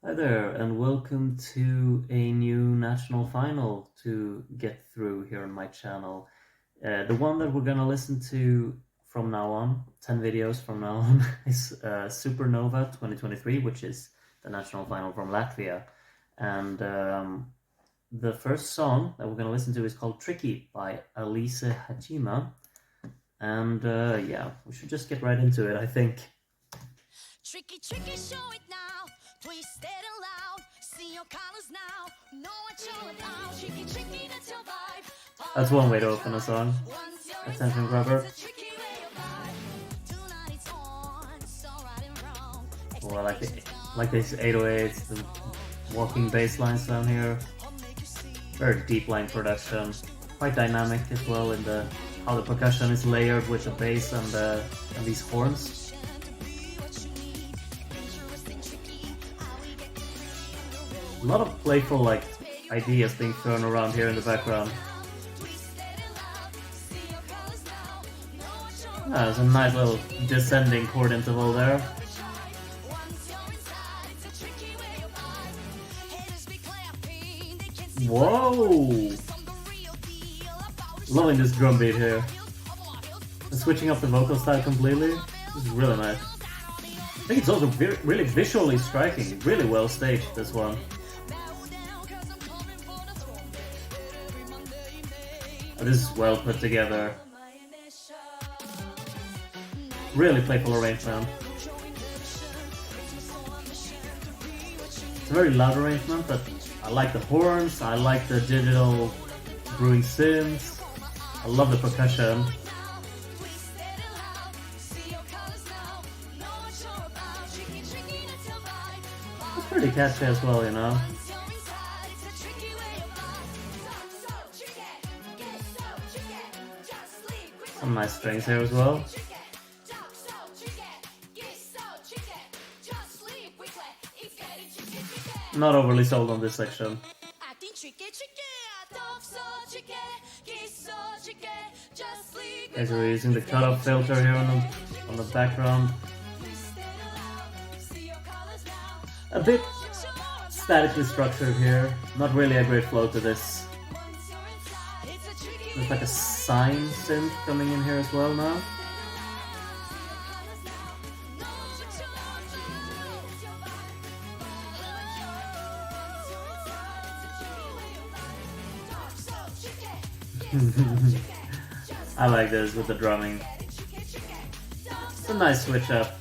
Hi there, and welcome to a new national final to get through here on my channel. The one that we're gonna listen to from now on, 10 videos from now on, is Supernova 2023, which is the national final from Latvia. And the first song that we're gonna listen to is called Tricky by Alise Haijima. And yeah, we should just get right into it, I think. Tricky, tricky, show it now. Twist it loud. See your colors now. Know what you're about. Tricky, tricky, that's your vibe. That's one way to open a song. Attention grabber. Oh, I like these 808s, the walking bass lines down here. Very deep line production. Quite dynamic as well in the how the percussion is layered with the bass and these horns. A lot of playful ideas being thrown around here in the background. There's a nice little descending chord interval there. Whoa! Loving this drum beat here. And switching up the vocal style completely. This is really nice. I think it's also really visually striking. Really well staged, this one. Oh, this is well put together. Really playful arrangement. It's a very loud arrangement, but I like the horns, I like the digital brewing synths, I love the percussion. It's pretty catchy as well, you know. Some nice strings here as well. Not overly sold on this section. Okay, so we're using the cutoff filter here on the background. A bit statically structured here. Not really a great flow to this. There's like a sine synth coming in here as well now. I like this with the drumming. It's a nice switch up.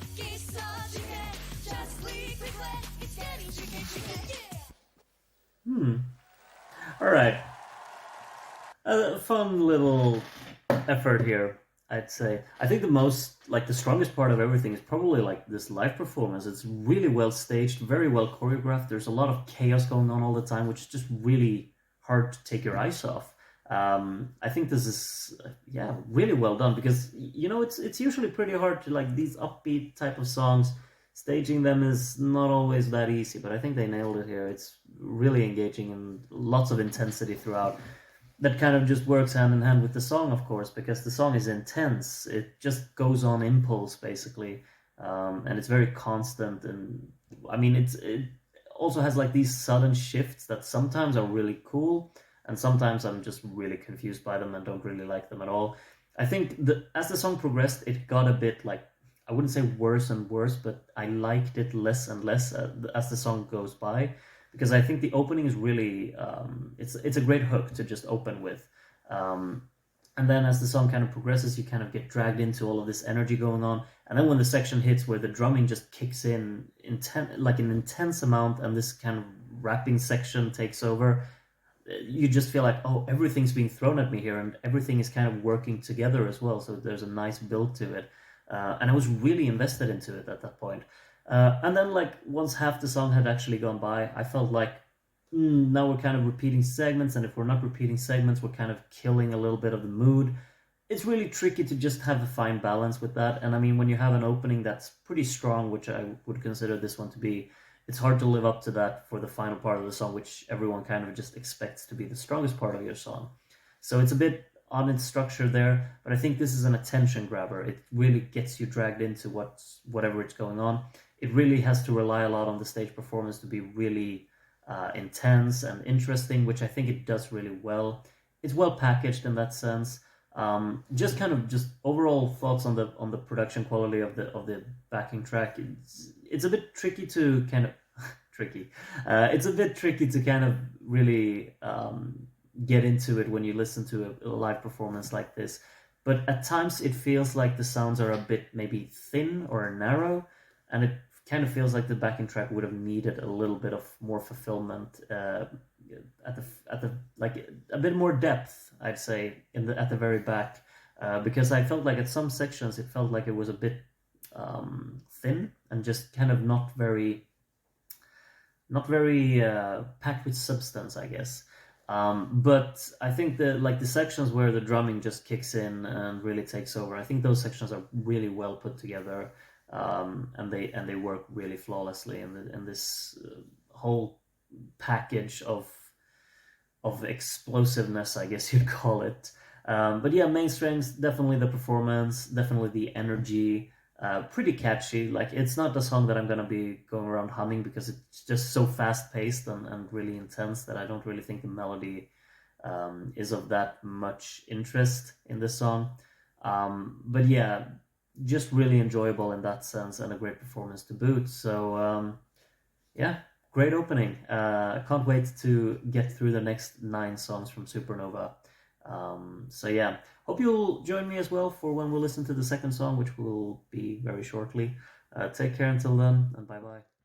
Alright. A fun little effort here, I'd say. I think the strongest part of everything is probably like this live performance. It's really well staged, very well choreographed. There's a lot of chaos going on all the time, which is just really hard to take your eyes off. I think this is really well done, because you know it's usually pretty hard to, like, these upbeat type of songs, staging them is not always that easy, but I think they nailed it here. It's really engaging and lots of intensity throughout. That kind of just works hand in hand with the song, of course, because the song is intense. It just goes on impulse basically, and it's very constant. And I mean, it also has like these sudden shifts that sometimes are really cool, and sometimes I'm just really confused by them and don't really like them at all. I think as the song progressed, it got a bit, like, I wouldn't say worse and worse, but I liked it less and less as the song goes by, because I think the opening is really, it's a great hook to just open with. And then as the song kind of progresses, you kind of get dragged into all of this energy going on. And then when the section hits where the drumming just kicks in, like an intense amount, and this kind of rapping section takes over, you just feel like, oh, everything's being thrown at me here, and everything is kind of working together as well. So there's a nice build to it. And I was really invested into it at that point. And then, like, once half the song had actually gone by, I felt like, now we're kind of repeating segments, and if we're not repeating segments, we're kind of killing a little bit of the mood. It's really tricky to just have a fine balance with that. And I mean, when you have an opening that's pretty strong, which I would consider this one to be, it's hard to live up to that for the final part of the song, which everyone kind of just expects to be the strongest part of your song. So it's a bit on its structure there, but I think this is an attention grabber. It really gets you dragged into whatever it's going on. it really has to rely a lot on the stage performance to be really intense and interesting, which I think it does really well. It's well packaged in that sense. Just kind of just overall thoughts on the production quality of the backing track. It's a bit tricky to kind of tricky. It's a bit tricky to kind of really get into it when you listen to a live performance like this. But at times it feels like the sounds are a bit maybe thin or narrow, and it kind of feels like the backing track would have needed a little bit of more fulfillment at the like a bit more depth, I'd say, in the at the very back, because I felt like at some sections it felt like it was a bit thin and just kind of not very packed with substance, I guess. But I think that like the sections where the drumming just kicks in and really takes over, I think those sections are really well put together, and they work really flawlessly in this whole package of explosiveness, I guess you'd call it. But yeah, main strengths definitely the performance, definitely the energy. Pretty catchy. Like it's not the song that I'm gonna be going around humming because it's just so fast paced and really intense that I don't really think the melody is of that much interest in this song. But yeah, just really enjoyable in that sense and a great performance to boot. So yeah, great opening. I can't wait to get through the next 9 songs from Supernova. So yeah, hope you'll join me as well for when we listen to the second song, which will be very shortly. Take care until then, and bye bye.